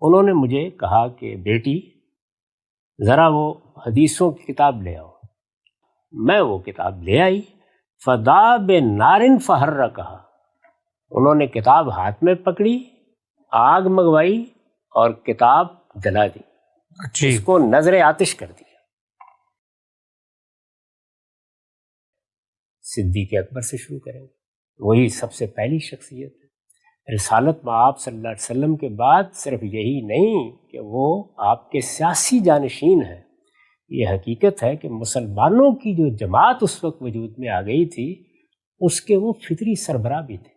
انہوں نے مجھے کہا کہ بیٹی ذرا وہ حدیثوں کی کتاب لے آؤ. میں وہ کتاب لے آئی. فدا بنارن فحرکھا، انہوں نے کتاب ہاتھ میں پکڑی، آگ منگوائی اور کتاب جلا دی، اس کو نظر آتش کر دیا. صدیق اکبر سے شروع کریں گے، وہی سب سے پہلی شخصیت ہے. رسالت مآب صلی اللہ علیہ وسلم کے بعد صرف یہی نہیں کہ وہ آپ کے سیاسی جانشین ہیں، یہ حقیقت ہے کہ مسلمانوں کی جو جماعت اس وقت وجود میں آ گئی تھی اس کے وہ فطری سربراہ بھی تھے.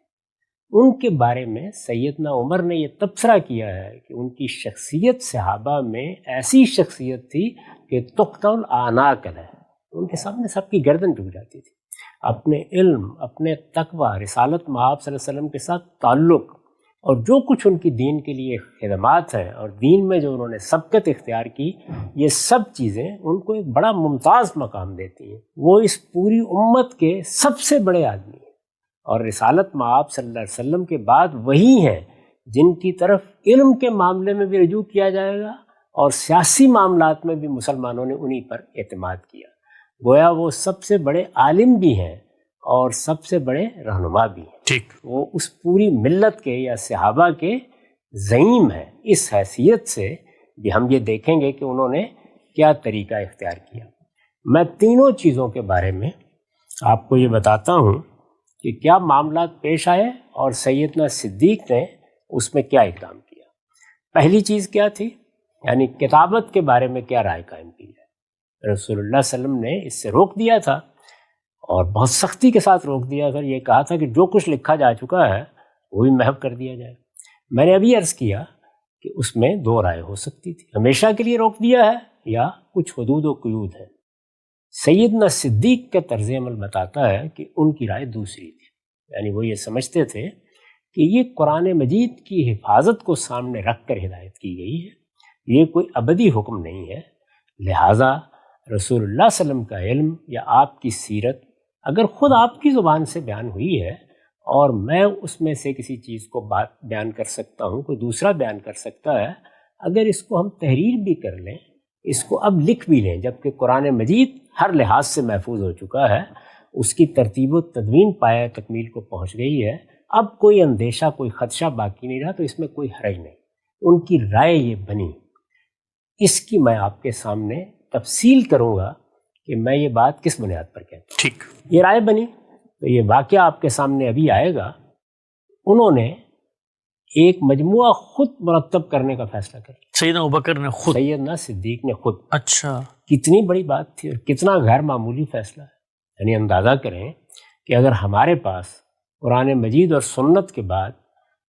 ان کے بارے میں سیدنا عمر نے یہ تبصرہ کیا ہے کہ ان کی شخصیت صحابہ میں ایسی شخصیت تھی کہ تقطع الاعناق ہے، ان کے سامنے سب کی گردن جھک جاتی تھی. اپنے علم، اپنے تقوی، رسالت مآب صلی اللہ علیہ وسلم کے ساتھ تعلق اور جو کچھ ان کی دین کے لیے خدمات ہیں اور دین میں جو انہوں نے سبقت اختیار کی، یہ سب چیزیں ان کو ایک بڑا ممتاز مقام دیتی ہیں. وہ اس پوری امت کے سب سے بڑے آدمی ہیں اور رسالت مآب صلی اللہ علیہ وسلم کے بعد وہی ہیں جن کی طرف علم کے معاملے میں بھی رجوع کیا جائے گا اور سیاسی معاملات میں بھی مسلمانوں نے انہی پر اعتماد کیا. گویا وہ سب سے بڑے عالم بھی ہیں اور سب سے بڑے رہنما بھی ہیں. ٹھیک، وہ اس پوری ملت کے یا صحابہ کے زعیم ہیں. اس حیثیت سے بھی ہم یہ دیکھیں گے کہ انہوں نے کیا طریقہ اختیار کیا. میں تینوں چیزوں کے بارے میں آپ کو یہ بتاتا ہوں کہ کیا معاملات پیش آئے اور سیدنا صدیق نے اس میں کیا اقدام کیا. پہلی چیز کیا تھی، یعنی کتابت کے بارے میں کیا رائے قائم کی ہے. رسول اللہ صلی اللہ علیہ وسلم نے اس سے روک دیا تھا اور بہت سختی کے ساتھ روک دیا تھا. یہ کہا تھا کہ جو کچھ لکھا جا چکا ہے وہ بھی محو کر دیا جائے. میں نے ابھی عرض کیا کہ اس میں دو رائے ہو سکتی تھی، ہمیشہ کے لیے روک دیا ہے یا کچھ حدود و قیود ہے. سیدنا صدیق کا طرز عمل بتاتا ہے کہ ان کی رائے دوسری تھی. یعنی وہ یہ سمجھتے تھے کہ یہ قرآن مجید کی حفاظت کو سامنے رکھ کر ہدایت کی گئی ہے، یہ کوئی ابدی حکم نہیں ہے. لہٰذا رسول اللہ صلی اللہ علیہ وسلم کا علم یا آپ کی سیرت اگر خود آپ کی زبان سے بیان ہوئی ہے اور میں اس میں سے کسی چیز کو بات بیان کر سکتا ہوں، کوئی دوسرا بیان کر سکتا ہے، اگر اس کو ہم تحریر بھی کر لیں، اس کو اب لکھ بھی لیں، جبکہ قرآن مجید ہر لحاظ سے محفوظ ہو چکا ہے، اس کی ترتیب و تدوین پایہ تکمیل کو پہنچ گئی ہے، اب کوئی اندیشہ، کوئی خدشہ باقی نہیں رہا، تو اس میں کوئی حرج نہیں. ان کی رائے یہ بنی. اس کی میں آپ کے سامنے تفصیل کروں گا کہ میں یہ بات کس بنیاد پر کہتا ہوں. ٹھیک، یہ رائے بنی تو یہ واقعہ آپ کے سامنے ابھی آئے گا. انہوں نے ایک مجموعہ خود مرتب کرنے کا فیصلہ کیا. سیدنا ابوبکر نے خود، سیدنا صدیق نے خود. اچھا، کتنی بڑی بات تھی اور کتنا غیر معمولی فیصلہ ہے. یعنی اندازہ کریں کہ اگر ہمارے پاس قرآن مجید اور سنت کے بعد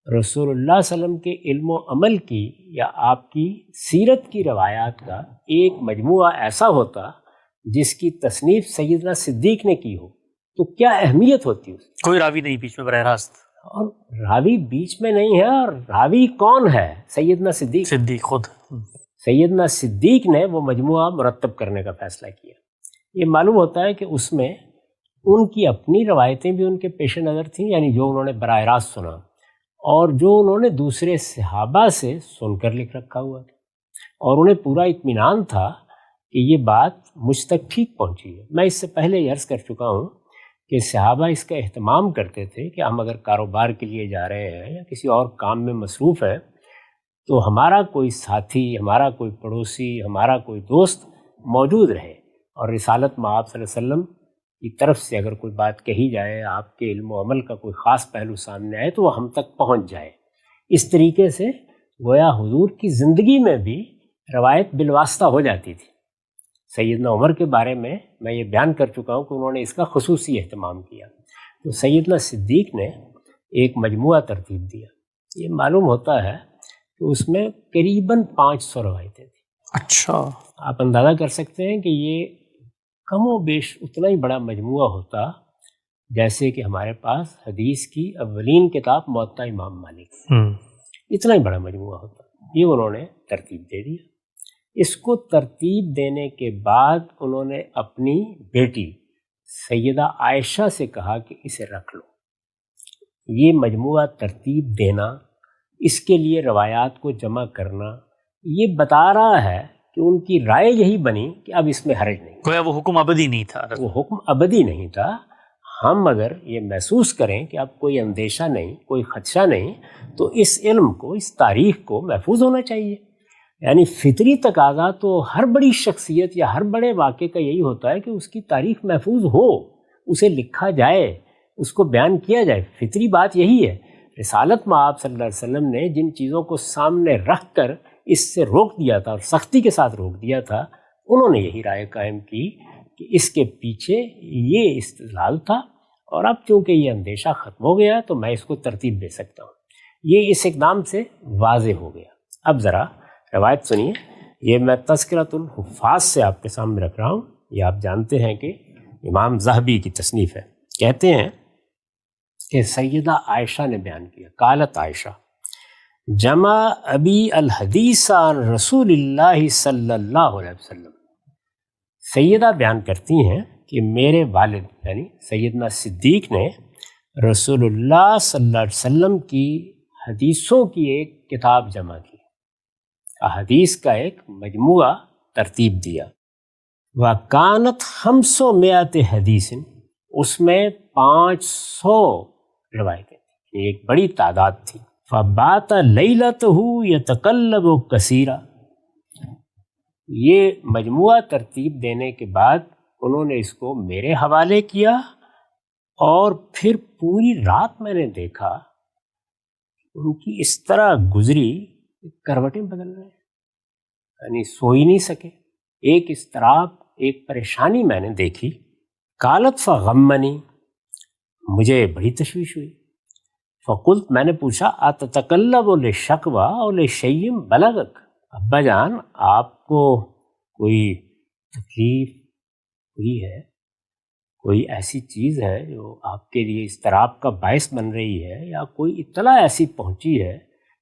رسول اللہ صلی اللہ علیہ وسلم کے علم و عمل کی یا آپ کی سیرت کی روایات کا ایک مجموعہ ایسا ہوتا جس کی تصنیف سیدنا صدیق نے کی ہو تو کیا اہمیت ہوتی اس کی. کوئی راوی نہیں بیچ میں براہ راست، اور راوی بیچ میں نہیں ہے. اور راوی کون ہے؟ سیدنا صدیق. صدیق خود. سیدنا صدیق نے وہ مجموعہ مرتب کرنے کا فیصلہ کیا. یہ معلوم ہوتا ہے کہ اس میں ان کی اپنی روایتیں بھی ان کے پیش نظر تھیں، یعنی جو انہوں نے براہ راست سنا، اور جو انہوں نے دوسرے صحابہ سے سن کر لکھ رکھا ہوا تھا، اور انہیں پورا اطمینان تھا کہ یہ بات مجھ تک ٹھیک پہنچی ہے. میں اس سے پہلے یہ عرض کر چکا ہوں کہ صحابہ اس کا اہتمام کرتے تھے کہ ہم اگر کاروبار کے لیے جا رہے ہیں یا کسی اور کام میں مصروف ہے تو ہمارا کوئی ساتھی، ہمارا کوئی پڑوسی، ہمارا کوئی دوست موجود رہے، اور رسالت مآب صلی اللہ علیہ وسلم کی طرف سے اگر کوئی بات کہی جائے، آپ کے علم و عمل کا کوئی خاص پہلو سامنے آئے تو وہ ہم تک پہنچ جائے. اس طریقے سے گویا حضور کی زندگی میں بھی روایت بالواسطہ ہو جاتی تھی. سیدنا عمر کے بارے میں یہ بیان کر چکا ہوں کہ انہوں نے اس کا خصوصی اہتمام کیا. تو سیدنا صدیق نے ایک مجموعہ ترتیب دیا. یہ معلوم ہوتا ہے کہ اس میں قریباً 500 روایتیں تھیں. اچھا، آپ اندازہ کر سکتے ہیں کہ یہ کم و بیش اتنا ہی بڑا مجموعہ ہوتا جیسے کہ ہمارے پاس حدیث کی اولین کتاب موطا امام مالک، اتنا ہی بڑا مجموعہ ہوتا. یہ انہوں نے ترتیب دے دیا. اس کو ترتیب دینے کے بعد انہوں نے اپنی بیٹی سیدہ عائشہ سے کہا کہ اسے رکھ لو. یہ مجموعہ ترتیب دینا اس کے لیے روایات کو جمع کرنا، یہ بتا رہا ہے کہ ان کی رائے یہی بنی کہ اب اس میں حرج نہیں، گویا وہ حکم ابدی نہیں تھا، وہ حکم ابدی نہیں تھا۔ ہم اگر یہ محسوس کریں کہ اب کوئی اندیشہ نہیں، کوئی خدشہ نہیں، تو اس علم کو، اس تاریخ کو محفوظ ہونا چاہیے۔ یعنی فطری تقاضا تو ہر بڑی شخصیت یا ہر بڑے واقعے کا یہی ہوتا ہے کہ اس کی تاریخ محفوظ ہو، اسے لکھا جائے، اس کو بیان کیا جائے۔ فطری بات یہی ہے۔ رسالت میں آپ صلی اللہ علیہ وسلم نے جن چیزوں کو سامنے رکھ کر اس سے روک دیا تھا اور سختی کے ساتھ روک دیا تھا، انہوں نے یہی رائے قائم کی کہ اس کے پیچھے یہ استدلال تھا، اور اب چونکہ یہ اندیشہ ختم ہو گیا تو میں اس کو ترتیب دے سکتا ہوں۔ یہ اس اقدام سے واضح ہو گیا۔ اب ذرا روایت سنیے، یہ میں تذکرۃ الحفاظ سے آپ کے سامنے رکھ رہا ہوں۔ یہ آپ جانتے ہیں کہ امام ذہبی کی تصنیف ہے۔ کہتے ہیں کہ سیدہ عائشہ نے بیان کیا، قالت عائشہ جمع ابی الحدیث عن رسول اللہ صلی اللہ علیہ وسلم۔ سیدہ بیان کرتی ہیں کہ میرے والد یعنی سیدنا صدیق نے رسول اللہ صلی اللہ علیہ وسلم کی حدیثوں کی ایک کتاب جمع کی، احادیث کا ایک مجموعہ ترتیب دیا۔ وَكَانَتْ 500 حدیث، اس میں 500 روایتیں تھیں، ایک بڑی تعداد تھی۔ فَبَاتَ لَيْلَتَهُ يَتَقَلَّبُ كَثِيرًا، یہ مجموعہ ترتیب دینے کے بعد انہوں نے اس کو میرے حوالے کیا، اور پھر پوری رات میں نے دیکھا ان کی اس طرح گزری، کروٹیں بدل رہے ہیں، یعنی سو ہی نہیں سکے۔ ایک اضطراب، ایک پریشانی میں نے دیکھی۔ قالت فغمنی، مجھے بڑی تشویش ہوئی۔ فقلت، میں نے پوچھا اتتکلب لشکوی او لشیء بلغک، ابا جان آپ کو کوئی تکلیف ہوئی ہے، کوئی ایسی چیز ہے جو آپ کے لیے اضطراب کا باعث بن رہی ہے، یا کوئی اطلاع ایسی پہنچی ہے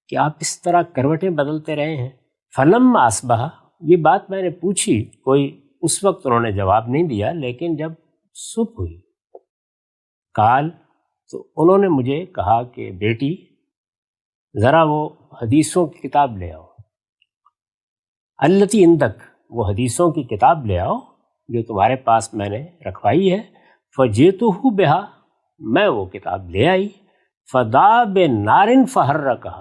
کہ آپ اس طرح کروٹیں بدلتے رہے ہیں؟ فلم اصبح، یہ بات میں نے پوچھی، کوئی اس وقت انہوں نے جواب نہیں دیا، لیکن جب صبح ہوئی کال تو انہوں نے مجھے کہا کہ بیٹی ذرا وہ حدیثوں کی کتاب لے آؤ، التی عندک، وہ حدیثوں کی کتاب لے آؤ جو تمہارے پاس میں نے رکھوائی ہے۔ فجئتہ بہا، میں وہ کتاب لے آئی۔ فدا بنار فحرکھا،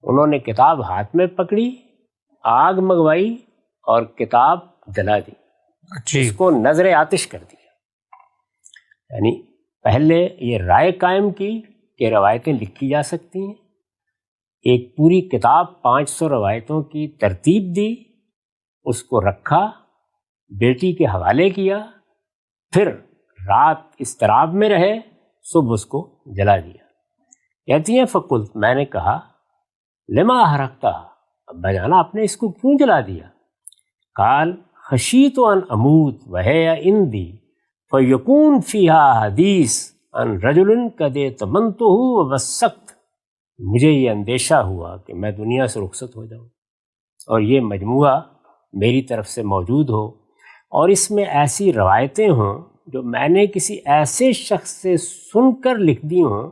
انہوں نے کتاب ہاتھ میں پکڑی، آگ منگوائی اور کتاب جلا دی، اس کو نظر آتش کر دیا۔ یعنی پہلے یہ رائے قائم کی کہ روایتیں لکھی جا سکتی ہیں، ایک پوری کتاب 500 روایتوں کی ترتیب دی، اس کو رکھا، بیٹی کے حوالے کیا، پھر رات اضطراب میں رہے، صبح اس کو جلا دیا۔ کہتی ہیں فقلت، میں نے کہا لما حرقتا، ابا جانا آپ نے اس کو کیوں جلا دیا؟ قال خشیت ان اموت وہی عندی فیکون فیہا حدیث ان رجل قد تمنتہ ووثقت، مجھے یہ اندیشہ ہوا کہ میں دنیا سے رخصت ہو جاؤں اور یہ مجموعہ میری طرف سے موجود ہو، اور اس میں ایسی روایتیں ہوں جو میں نے کسی ایسے شخص سے سن کر لکھ دی ہوں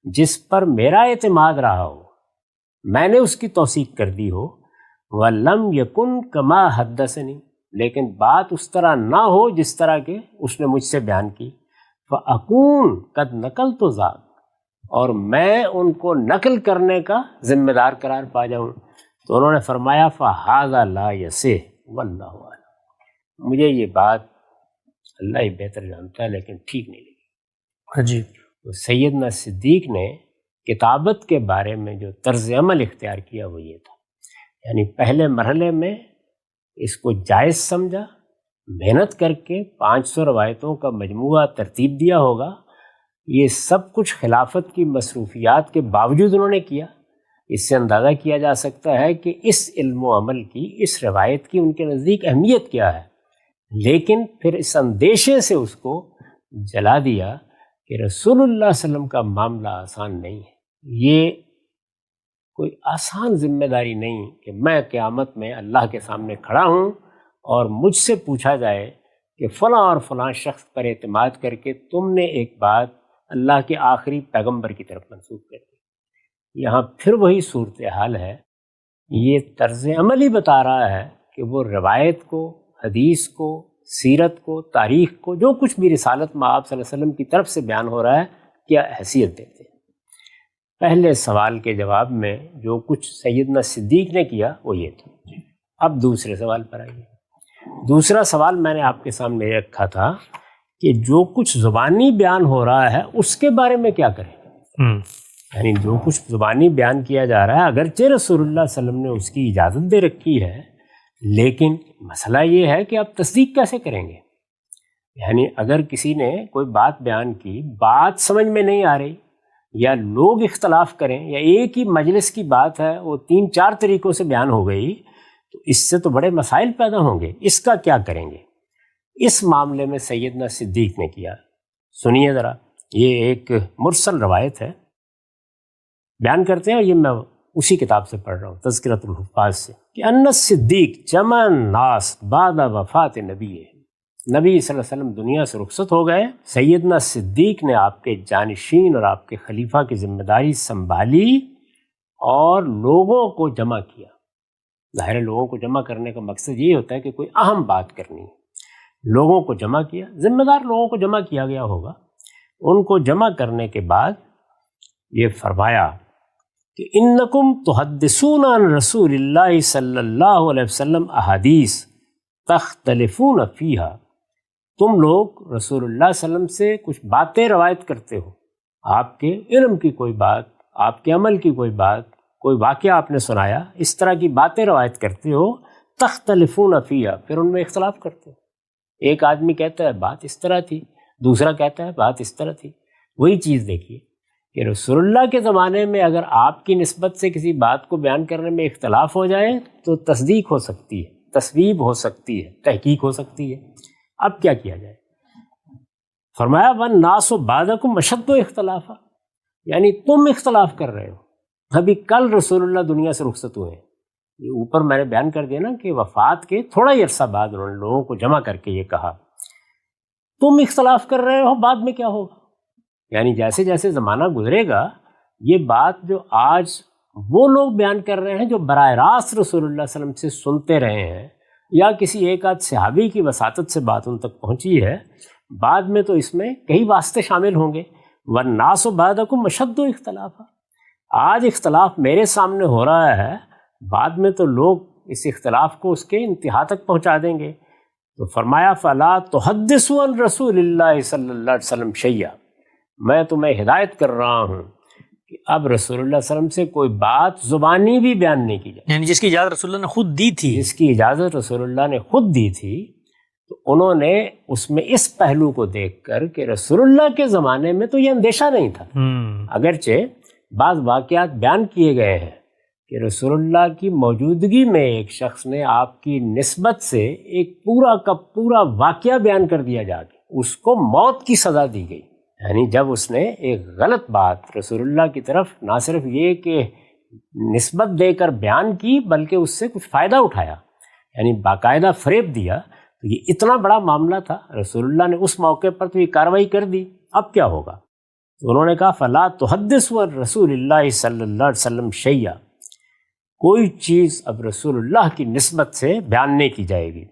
جس پر میرا اعتماد رہا ہو، میں نے اس کی توثیق کر دی ہو۔ وَلَمْ يَكُنْ كَمَا حَدَّثَنِي، لیکن بات اس طرح نہ ہو جس طرح کہ اس نے مجھ سے بیان کی۔ فَأَكُونْ قَدْ نَقَلْتُ ذَاكَ، اور میں ان کو نقل کرنے کا ذمہ دار قرار پا جاؤں۔ تو انہوں نے فرمایا فَهَذَا لَا يَصِحُّ وَاللَّهُ أَعْلَمُ، مجھے یہ بات اللہ ہی بہتر جانتا ہے لیکن ٹھیک نہیں لگی۔ عجیب۔ تو سیدنا صدیق نے کتابت کے بارے میں جو طرز عمل اختیار کیا وہ یہ تھا، یعنی پہلے مرحلے میں اس کو جائز سمجھا، محنت کر کے 500 روایتوں کا مجموعہ ترتیب دیا ہوگا، یہ سب کچھ خلافت کی مصروفیات کے باوجود انہوں نے کیا۔ اس سے اندازہ کیا جا سکتا ہے کہ اس علم و عمل کی، اس روایت کی ان کے نزدیک اہمیت کیا ہے، لیکن پھر اس اندیشے سے اس کو جلا دیا کہ رسول اللہ صلی اللہ علیہ وسلم کا معاملہ آسان نہیں ہے۔ یہ کوئی آسان ذمہ داری نہیں کہ میں قیامت میں اللہ کے سامنے کھڑا ہوں اور مجھ سے پوچھا جائے کہ فلاں اور فلاں شخص پر اعتماد کر کے تم نے ایک بات اللہ کے آخری پیغمبر کی طرف منسوخ کر دی۔ یہاں پھر وہی صورتحال ہے. یہ طرز عمل ہی بتا رہا ہے کہ وہ روایت کو، حدیث کو، سیرت کو، تاریخ کو، جو کچھ بھی رسالت میں آپ صلی اللہ علیہ وسلم کی طرف سے بیان ہو رہا ہے کیا حیثیت دیتے ہیں. پہلے سوال کے جواب میں جو کچھ سیدنا صدیق نے کیا وہ یہ تھا. اب دوسرے سوال پر آئیے. دوسرا سوال میں نے آپ کے سامنے یہ رکھا تھا کہ جو کچھ زبانی بیان ہو رہا ہے اس کے بارے میں کیا کریں. یعنی جو کچھ زبانی بیان کیا جا رہا ہے اگرچہ رسول اللہ صلی اللہ علیہ وسلم نے اس کی اجازت دے رکھی ہے، لیکن مسئلہ یہ ہے کہ آپ تصدیق کیسے کریں گے. یعنی اگر کسی نے کوئی بات بیان کی، بات سمجھ میں نہیں آ رہی، یا لوگ اختلاف کریں، یا ایک ہی مجلس کی بات ہے وہ 3-4 طریقوں سے بیان ہو گئی، تو اس سے تو بڑے مسائل پیدا ہوں گے. اس کا کیا کریں گے؟ اس معاملے میں سیدنا صدیق نے کیا. سنیے ذرا، یہ ایک مرسل روایت ہے، بیان کرتے ہیں، اور یہ میں اسی کتاب سے پڑھ رہا ہوں، تذکرۃ الحفاظ سے، کہ ان الصدیق جمع الناس بعد وفات نبی. نبی صلی اللہ علیہ وسلم دنیا سے رخصت ہو گئے، سیدنا صدیق نے آپ کے جانشین اور آپ کے خلیفہ کی ذمہ داری سنبھالی اور لوگوں کو جمع کیا. ظاہر لوگوں کو جمع کرنے کا مقصد یہ ہوتا ہے کہ کوئی اہم بات کرنی ہے. لوگوں کو جمع کیا، ذمہ دار لوگوں کو جمع کیا گیا ہوگا. ان کو جمع کرنے کے بعد یہ فرمایا کہ انکم تحدثون عن رسول اللہ صلی اللہ علیہ وسلم احادیث تختلفون فیہا. تم لوگ رسول اللہ صلی اللہ علیہ وسلم سے کچھ باتیں روایت کرتے ہو، آپ کے علم کی کوئی بات، آپ کے عمل کی کوئی بات، کوئی واقعہ آپ نے سنایا، اس طرح کی باتیں روایت کرتے ہو. تختلفون فیہا، پھر ان میں اختلاف کرتے ہو. ایک آدمی کہتا ہے بات اس طرح تھی، دوسرا کہتا ہے بات اس طرح تھی. وہی چیز دیکھیے کہ رسول اللہ کے زمانے میں اگر آپ کی نسبت سے کسی بات کو بیان کرنے میں اختلاف ہو جائے تو تصدیق ہو سکتی ہے، تصویب ہو سکتی ہے، تحقیق ہو سکتی ہے. اب کیا کیا جائے؟ فرمایا وَالنَّاسُ بَعْدَكُمْ أَشَدُّ اختلافا، یعنی تم اختلاف کر رہے ہو. ابھی کل رسول اللہ دنیا سے رخصت ہوئے ہیں. یہ اوپر میں نے بیان کر دیا نا کہ وفات کے تھوڑا ہی عرصہ بعد انہوں نے لوگوں کو جمع کر کے یہ کہا تم اختلاف کر رہے ہو، بعد میں کیا ہوگا. یعنی جیسے جیسے زمانہ گزرے گا، یہ بات جو آج وہ لوگ بیان کر رہے ہیں جو براہ راست رسول اللہ صلی اللہ علیہ وسلم سے سنتے رہے ہیں، یا کسی ایک آدھ صحابی کی وساطت سے بات ان تک پہنچی ہے، بعد میں تو اس میں کئی واسطے شامل ہوں گے. وَالنَّاسُ بَعْدَكُمْ أَشَدُّ اختلافا، آج اختلاف میرے سامنے ہو رہا ہے، بعد میں تو لوگ اس اختلاف کو اس کے انتہا تک پہنچا دیں گے. تو فرمایا فَلَا تُحَدِّثُوا عَنْ رَسُولِ اللَّهِ صلی اللہ علیہ وسلم شَيْئًا، میں تمہیں ہدایت کر رہا ہوں کہ اب رسول اللہ صلی اللہ علیہ وسلم سے کوئی بات زبانی بھی بیان نہیں کی جائے. یعنی جس کی اجازت رسول اللہ نے خود دی تھی، جس کی اجازت رسول اللہ نے خود دی تھی، تو انہوں نے اس میں اس پہلو کو دیکھ کر کہ رسول اللہ کے زمانے میں تو یہ اندیشہ نہیں تھا. اگرچہ بعض واقعات بیان کیے گئے ہیں کہ رسول اللہ کی موجودگی میں ایک شخص نے آپ کی نسبت سے ایک پورا کا پورا واقعہ بیان کر دیا جا کے اس کو موت کی سزا دی گئی. یعنی جب اس نے ایک غلط بات رسول اللہ کی طرف نہ صرف یہ کہ نسبت دے کر بیان کی، بلکہ اس سے کچھ فائدہ اٹھایا، یعنی باقاعدہ فریب دیا، تو یہ اتنا بڑا معاملہ تھا. رسول اللہ نے اس موقع پر تو یہ کارروائی کر دی. اب کیا ہوگا؟ تو انہوں نے کہا فَلَا تُحَدِّثُوا عَنْ رَسُولِ اللَّهِ صلی اللہ علیہ وسلم شَيْئًا، کوئی چیز اب رسول اللہ کی نسبت سے بیان نہیں کی جائے گی.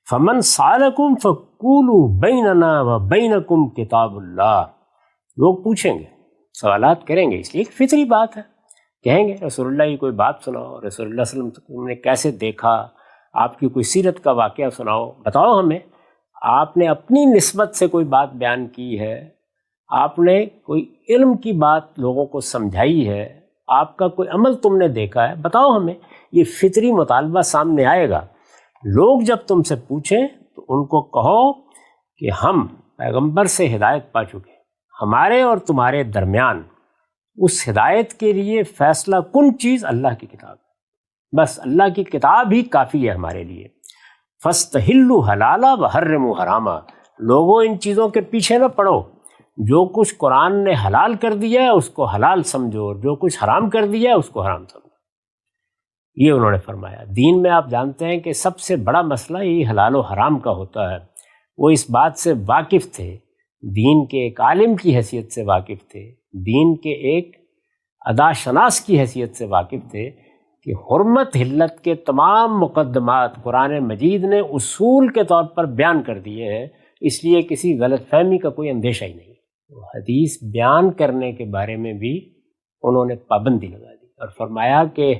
فَمَنْ سَأَلَكُمْ فَقُولُوا بَيْنَنَا وَبَيْنَكُمْ کتاب اللہ، لوگ پوچھیں گے، سوالات کریں گے، اس لیے ایک فطری بات ہے. کہیں گے رسول اللہ کی کوئی بات سناؤ، رسول اللہ صلی اللہ علیہ وسلم نے کیسے دیکھا، آپ کی کوئی سیرت کا واقعہ سناؤ، بتاؤ ہمیں، آپ نے اپنی نسبت سے کوئی بات بیان کی ہے، آپ نے کوئی علم کی بات لوگوں کو سمجھائی ہے، آپ کا کوئی عمل تم نے دیکھا ہے، بتاؤ ہمیں. یہ فطری مطالبہ سامنے آئے گا. لوگ جب تم سے پوچھیں تو ان کو کہو کہ ہم پیغمبر سے ہدایت پا چکے، ہمارے اور تمہارے درمیان اس ہدایت کے لیے فیصلہ کن چیز اللہ کی کتاب ہے، بس اللہ کی کتاب ہی کافی ہے ہمارے لیے. فَاسْتَحِلُّوا حَلَالًا وَحَرِّمُوا حَرَامًا، لوگوں ان چیزوں کے پیچھے نہ پڑو. جو کچھ قرآن نے حلال کر دیا ہے اس کو حلال سمجھو، اور جو کچھ حرام کر دیا ہے اس کو حرام سمجھو. یہ انہوں نے فرمایا. دین میں آپ جانتے ہیں کہ سب سے بڑا مسئلہ یہ حلال و حرام کا ہوتا ہے. وہ اس بات سے واقف تھے، دین کے ایک عالم کی حیثیت سے واقف تھے، دین کے ایک ادا شناس کی حیثیت سے واقف تھے کہ حرمت حلت کے تمام مقدمات قرآن مجید نے اصول کے طور پر بیان کر دیے ہیں، اس لیے کسی غلط فہمی کا کوئی اندیشہ ہی نہیں۔ تو حدیث بیان کرنے کے بارے میں بھی انہوں نے پابندی لگا دی اور فرمایا کہ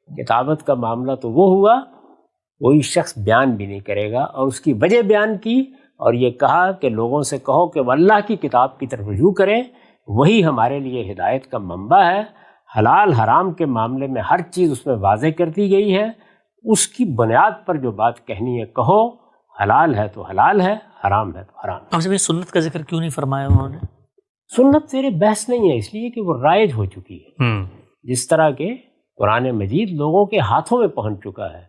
کتابت کا معاملہ تو وہ ہوا، کوئی شخص بیان بھی نہیں کرے گا، اور اس کی وجہ بیان کی اور یہ کہا کہ لوگوں سے کہو کہ وہ اللہ کی کتاب کی طرف رجوع کریں، وہی ہمارے لیے ہدایت کا منبع ہے۔ حلال حرام کے معاملے میں ہر چیز اس میں واضح کر دی گئی ہے، اس کی بنیاد پر جو بات کہنی ہے کہو، حلال ہے تو حلال ہے، حرام ہے تو حرام ہے۔ اب جب یہ سنت کا ذکر کیوں نہیں فرمایا انہوں نے؟ سنت زیر بحث نہیں ہے، اس لیے کہ وہ رائج ہو چکی ہے، جس طرح کہ قرآن مجید لوگوں کے ہاتھوں میں پہنچ چکا ہے۔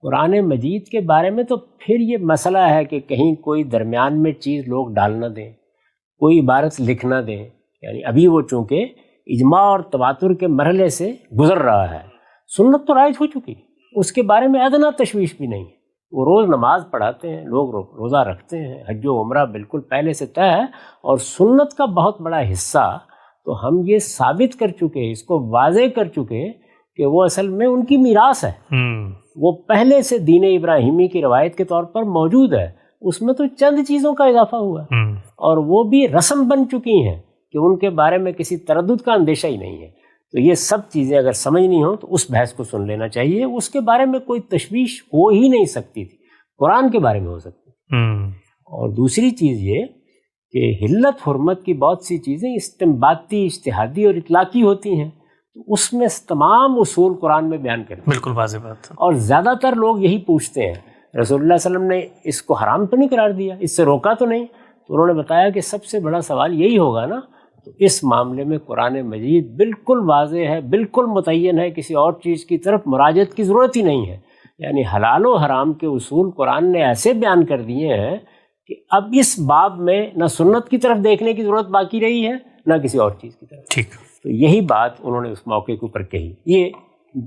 قرآن مجید کے بارے میں تو پھر یہ مسئلہ ہے کہ کہیں کوئی درمیان میں چیز لوگ ڈال نہ دیں، کوئی عبارت لکھ نہ دیں، یعنی ابھی وہ چونکہ اجماع اور تواتر کے مرحلے سے گزر رہا ہے، سنت تو رائج ہو چکی، اس کے بارے میں ادنا تشویش بھی نہیں ہے۔ وہ روز نماز پڑھاتے ہیں، لوگ روزہ رکھتے ہیں، حج و عمرہ بالکل پہلے سے طے ہے، اور سنت کا بہت بڑا حصہ تو ہم یہ ثابت کر چکے، اس کو واضح کر چکے کہ وہ اصل میں ان کی میراث ہے، وہ پہلے سے دین ابراہیمی کی روایت کے طور پر موجود ہے، اس میں تو چند چیزوں کا اضافہ ہوا ہے اور وہ بھی رسم بن چکی ہیں کہ ان کے بارے میں کسی تردد کا اندیشہ ہی نہیں ہے۔ تو یہ سب چیزیں اگر سمجھنی ہوں تو اس بحث کو سن لینا چاہیے، اس کے بارے میں کوئی تشویش ہو ہی نہیں سکتی تھی، قرآن کے بارے میں ہو سکتی تھی۔ اور دوسری چیز یہ کہ حلت حرمت کی بہت سی چیزیں استنباطی، اجتہادی اور اطلاقی ہوتی ہیں، تو اس میں تمام اصول قرآن میں بیان کرتے ہیں، بالکل واضح بات ہے۔ اور زیادہ تر لوگ یہی پوچھتے ہیں رسول اللہ صلی اللہ علیہ وسلم نے اس کو حرام تو نہیں قرار دیا، اس سے روکا تو نہیں؟ تو انہوں نے بتایا کہ سب سے بڑا سوال یہی ہوگا نا، تو اس معاملے میں قرآن مجید بالکل واضح ہے، بالکل متعین ہے، کسی اور چیز کی طرف مراجعت کی ضرورت ہی نہیں ہے۔ یعنی حلال و حرام کے اصول قرآن نے ایسے بیان کر دیے ہیں کہ اب اس باب میں نہ سنت کی طرف دیکھنے کی ضرورت باقی رہی ہے، نہ کسی اور چیز کی طرف۔ ٹھیک، تو یہی بات انہوں نے اس موقع کے اوپر کہی۔ یہ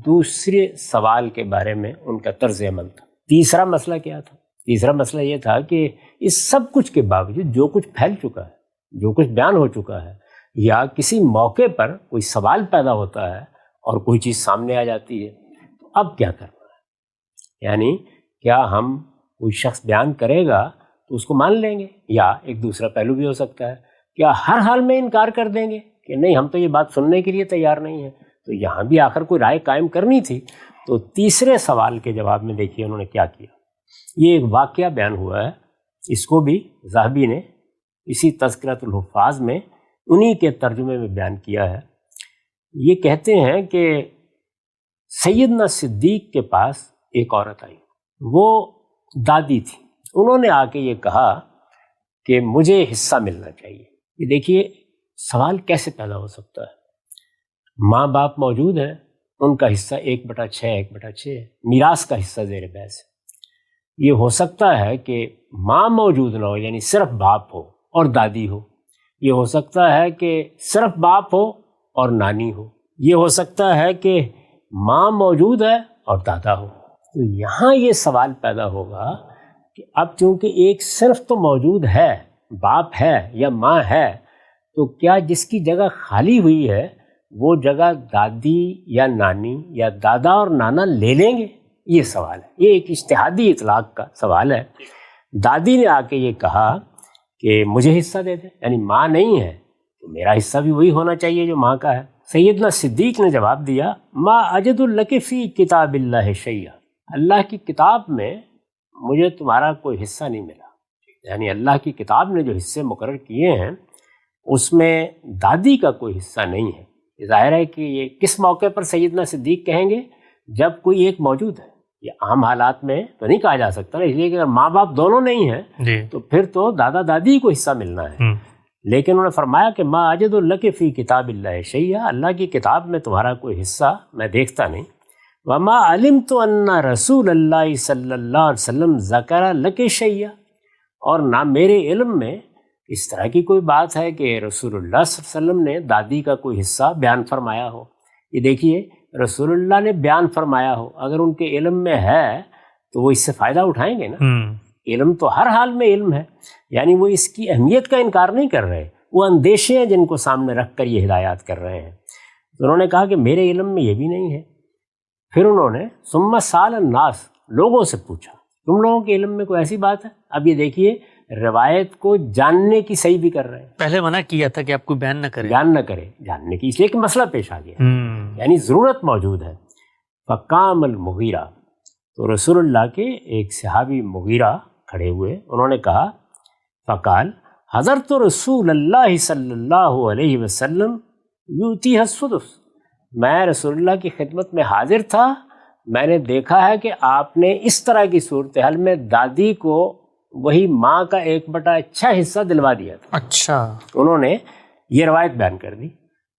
دوسرے سوال کے بارے میں ان کا طرز عمل تھا۔ تیسرا مسئلہ کیا تھا؟ تیسرا مسئلہ یہ تھا کہ اس سب کچھ کے باوجود جو کچھ پھیل چکا ہے، جو کچھ بیان ہو چکا ہے، یا کسی موقع پر کوئی سوال پیدا ہوتا ہے اور کوئی چیز سامنے آ جاتی ہے، تو اب کیا کرنا ہے؟ یعنی کیا ہم کوئی شخص بیان کرے گا تو اس کو مان لیں گے، یا ایک دوسرا پہلو بھی ہو سکتا ہے کیا ہر حال میں انکار کر دیں گے کہ نہیں ہم تو یہ بات سننے کے لیے تیار نہیں ہیں؟ تو یہاں بھی آخر کوئی رائے قائم کرنی تھی۔ تو تیسرے سوال کے جواب میں دیکھیے انہوں نے کیا کیا۔ یہ ایک واقعہ بیان ہوا ہے، اس کو بھی ذہبی نے اسی تذکرۃ الحفاظ میں انہی کے ترجمے میں بیان کیا ہے۔ یہ کہتے ہیں کہ سیدنا صدیق کے پاس ایک عورت آئی، وہ دادی تھی، انہوں نے آ کے یہ کہا کہ مجھے حصہ ملنا چاہیے۔ یہ دیکھیے سوال کیسے پیدا ہو سکتا ہے، ماں باپ موجود ہیں، ان کا حصہ 1/6 1/6 میراث کا حصہ زیر بحث ہے۔ یہ ہو سکتا ہے کہ ماں موجود نہ ہو، یعنی صرف باپ ہو اور دادی ہو، یہ ہو سکتا ہے کہ صرف باپ ہو اور نانی ہو، یہ ہو سکتا ہے کہ ماں موجود ہے اور دادا ہو۔ تو یہاں یہ سوال پیدا ہوگا کہ اب چونکہ ایک صرف تو موجود ہے، باپ ہے یا ماں ہے، تو کیا جس کی جگہ خالی ہوئی ہے وہ جگہ دادی یا نانی یا دادا اور نانا لے لیں گے؟ یہ سوال ہے، یہ ایک اجتہادی اطلاق کا سوال ہے۔ دادی نے آ کے یہ کہا کہ مجھے حصہ دے دیں، یعنی ماں نہیں ہے تو میرا حصہ بھی وہی ہونا چاہیے جو ماں کا ہے۔ سیدنا صدیق نے جواب دیا، ما اجد لک فی کتاب اللہ شیئا، اللہ کی کتاب میں مجھے تمہارا کوئی حصہ نہیں ملا، یعنی اللہ کی کتاب نے جو حصے مقرر کیے ہیں اس میں دادی کا کوئی حصہ نہیں ہے۔ ظاہر ہے کہ یہ کس موقع پر سیدنا صدیق کہیں گے؟ جب کوئی ایک موجود ہے۔ یہ عام حالات میں تو نہیں کہا جا سکتا نا، اس لیے کہ اگر ماں باپ دونوں نہیں ہیں تو پھر تو دادا دادی کو حصہ ملنا ہے۔ لیکن انہوں نے فرمایا کہ ما اجد لک فی کتاب اللہ شیئا، اللہ کی کتاب میں تمہارا کوئی حصہ میں دیکھتا نہیں۔ وما علمت ان رسول اللہ صلی اللہ علیہ وسلم ذکر لک شیئا، اور نہ میرے علم میں اس طرح کی کوئی بات ہے کہ رسول اللہ صلی اللہ علیہ وسلم نے دادی کا کوئی حصہ بیان فرمایا ہو۔ یہ دیکھیے رسول اللہ نے بیان فرمایا ہو، اگر ان کے علم میں ہے تو وہ اس سے فائدہ اٹھائیں گے نا۔ علم تو ہر حال میں علم ہے، یعنی وہ اس کی اہمیت کا انکار نہیں کر رہے، وہ اندیشے ہیں جن کو سامنے رکھ کر یہ ہدایات کر رہے ہیں۔ تو انہوں نے کہا کہ میرے علم میں یہ بھی نہیں ہے۔ پھر انہوں نے ثم سال الناس، لوگوں سے پوچھا تم لوگوں کے علم میں کوئی ایسی بات ہے؟ اب یہ دیکھیے روایت کو جاننے کی صحیح بھی کر رہے ہیں، پہلے منع کیا تھا کہ آپ کو بیان نہ کرے، بیان نہ کرے، جاننے کی، اس لیے کہ مسئلہ پیش آ گیا، یعنی ضرورت موجود ہے۔ فقام المغیرہ، تو رسول اللہ کے ایک صحابی مغیرہ کھڑے ہوئے، انہوں نے کہا فقال حضرت رسول اللہ صلی اللہ علیہ وسلم یوتی السدس، میں رسول اللہ کی خدمت میں حاضر تھا، میں نے دیکھا ہے کہ آپ نے اس طرح کی صورتحال میں دادی کو وہی ماں کا 1/6 حصہ دلوا دیا تھا۔ اچھا، انہوں نے یہ روایت بیان کر دی۔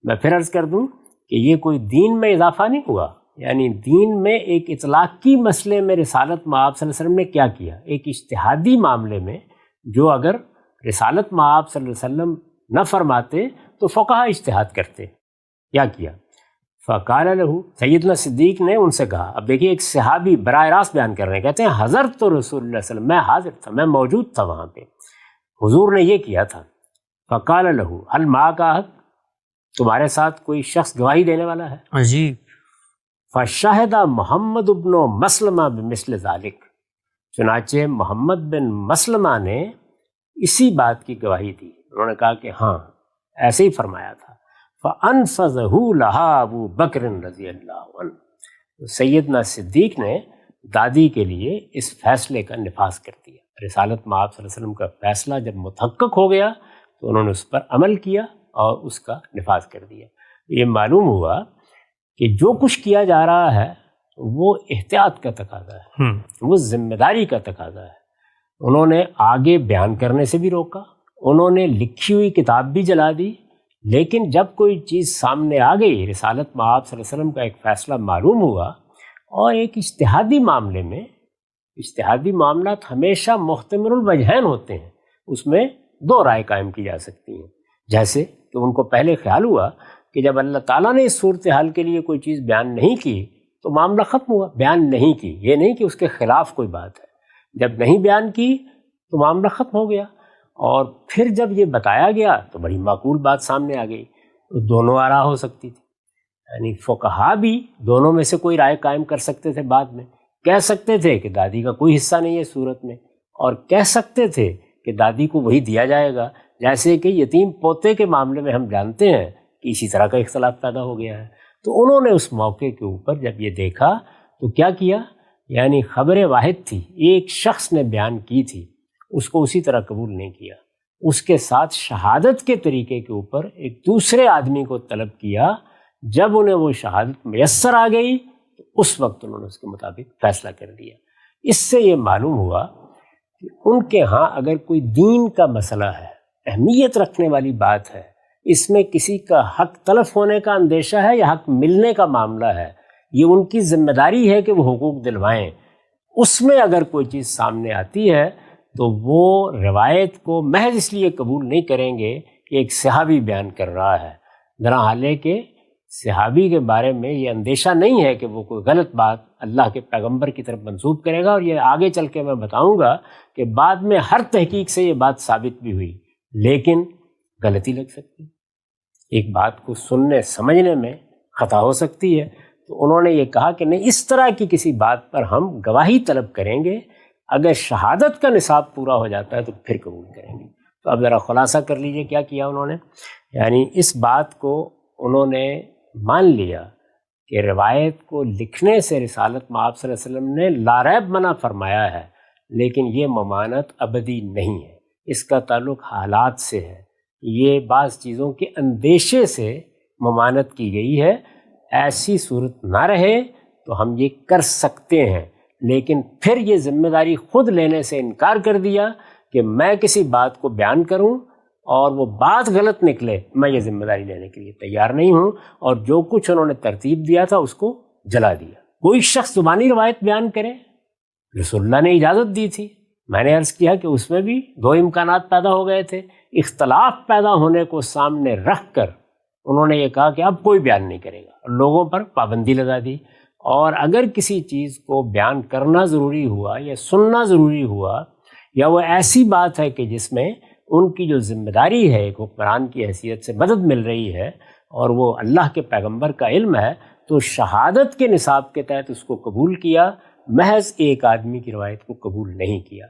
میں پھر عرض کر دوں کہ یہ کوئی دین میں اضافہ نہیں ہوا، یعنی دین میں ایک اطلاقی مسئلے میں رسالت مآب صلی اللہ علیہ وسلم نے کیا کیا، ایک اجتہادی معاملے میں جو اگر رسالت مآب صلی اللہ علیہ وسلم نہ فرماتے تو فقہا اجتہاد کرتے، کیا کیا؟ فقال لہو، سیدنا صدیق نے ان سے کہا، اب دیکھیے ایک صحابی براہ راست بیان کر رہے ہیں، کہتے ہیں حضرت تو رسول اللہ صلی اللہ علیہ وسلم، میں حاضر تھا، میں موجود تھا وہاں پہ، حضور نے یہ کیا تھا۔ فقال لہو هل معک احد، تمہارے ساتھ کوئی شخص گواہی دینے والا ہے؟ عجیب۔ فشاہد محمد بن مسلمہ بمثل ذالک، چنانچہ محمد بن مسلمہ نے اسی بات کی گواہی دی، انہوں نے کہا کہ ہاں ایسے ہی فرمایا تھا۔ فَأَنفَذَهُ لَهَا ابو بکر رضی اللہ عنہ، سیدنا صدیق نے دادی کے لیے اس فیصلے کا نفاذ کر دیا۔ رسالت مآب صلی اللہ علیہ وسلم کا فیصلہ جب متحقق ہو گیا تو انہوں نے اس پر عمل کیا اور اس کا نفاذ کر دیا۔ یہ معلوم ہوا کہ جو کچھ کیا جا رہا ہے وہ احتیاط کا تقاضا ہے، وہ ذمہ داری کا تقاضا ہے۔ انہوں نے آگے بیان کرنے سے بھی روکا، انہوں نے لکھی ہوئی کتاب بھی جلا دی، لیکن جب کوئی چیز سامنے آ گئی، رسالت مآب صلی اللہ علیہ وسلم کا ایک فیصلہ معلوم ہوا، اور ایک اجتہادی معاملے میں، اجتہادی معاملات ہمیشہ محتمل الوجہین ہوتے ہیں، اس میں دو رائے قائم کی جا سکتی ہیں، جیسے کہ ان کو پہلے خیال ہوا کہ جب اللہ تعالیٰ نے اس صورتحال کے لیے کوئی چیز بیان نہیں کی تو معاملہ ختم ہوا، بیان نہیں کی، یہ نہیں کہ اس کے خلاف کوئی بات ہے، جب نہیں بیان کی تو معاملہ ختم ہو گیا، اور پھر جب یہ بتایا گیا تو بڑی معقول بات سامنے آ گئی، تو دونوں آراء ہو سکتی تھی، یعنی فقہا بھی دونوں میں سے کوئی رائے قائم کر سکتے تھے، بعد میں کہہ سکتے تھے کہ دادی کا کوئی حصہ نہیں ہے صورت میں، اور کہہ سکتے تھے کہ دادی کو وہی دیا جائے گا، جیسے کہ یتیم پوتے کے معاملے میں ہم جانتے ہیں کہ اسی طرح کا اختلاف پیدا ہو گیا ہے۔ تو انہوں نے اس موقع کے اوپر جب یہ دیکھا تو کیا کیا، یعنی خبر واحد تھی، ایک شخص نے بیان کی تھی، اس کو اسی طرح قبول نہیں کیا، اس کے ساتھ شہادت کے طریقے کے اوپر ایک دوسرے آدمی کو طلب کیا، جب انہیں وہ شہادت میسر آ گئی تو اس وقت انہوں نے اس کے مطابق فیصلہ کر دیا۔ اس سے یہ معلوم ہوا کہ ان کے ہاں اگر کوئی دین کا مسئلہ ہے، اہمیت رکھنے والی بات ہے، اس میں کسی کا حق تلف ہونے کا اندیشہ ہے یا حق ملنے کا معاملہ ہے، یہ ان کی ذمہ داری ہے کہ وہ حقوق دلوائیں، اس میں اگر کوئی چیز سامنے آتی ہے تو وہ روایت کو محض اس لیے قبول نہیں کریں گے کہ ایک صحابی بیان کر رہا ہے، درحال کہ صحابی کے بارے میں یہ اندیشہ نہیں ہے کہ وہ کوئی غلط بات اللہ کے پیغمبر کی طرف منسوب کرے گا، اور یہ آگے چل کے میں بتاؤں گا کہ بعد میں ہر تحقیق سے یہ بات ثابت بھی ہوئی، لیکن غلطی لگ سکتی ہے، ایک بات کو سننے سمجھنے میں خطا ہو سکتی ہے۔ تو انہوں نے یہ کہا کہ نہیں، اس طرح کی کسی بات پر ہم گواہی طلب کریں گے، اگر شہادت کا نصاب پورا ہو جاتا ہے تو پھر قبول کریں گے۔ تو اب ذرا خلاصہ کر لیجئے کیا کیا انہوں نے، یعنی اس بات کو انہوں نے مان لیا کہ روایت کو لکھنے سے رسالت مآب صلی اللہ علیہ وسلم نے لاریب منع فرمایا ہے، لیکن یہ ممانعت ابدی نہیں ہے، اس کا تعلق حالات سے ہے، یہ بعض چیزوں کے اندیشے سے ممانعت کی گئی ہے، ایسی صورت نہ رہے تو ہم یہ کر سکتے ہیں، لیکن پھر یہ ذمہ داری خود لینے سے انکار کر دیا کہ میں کسی بات کو بیان کروں اور وہ بات غلط نکلے، میں یہ ذمہ داری لینے کے لیے تیار نہیں ہوں، اور جو کچھ انہوں نے ترتیب دیا تھا اس کو جلا دیا۔ کوئی شخص زبانی روایت بیان کرے، رسول اللہ نے اجازت دی تھی، میں نے عرض کیا کہ اس میں بھی دو امکانات پیدا ہو گئے تھے، اختلاف پیدا ہونے کو سامنے رکھ کر انہوں نے یہ کہا کہ اب کوئی بیان نہیں کرے گا، لوگوں پر پابندی لگا دی، اور اگر کسی چیز کو بیان کرنا ضروری ہوا یا سننا ضروری ہوا، یا وہ ایسی بات ہے کہ جس میں ان کی جو ذمہ داری ہے ایک حکمران کی حیثیت سے مدد مل رہی ہے، اور وہ اللہ کے پیغمبر کا علم ہے تو شہادت کے نصاب کے تحت اس کو قبول کیا، محض ایک آدمی کی روایت کو قبول نہیں کیا۔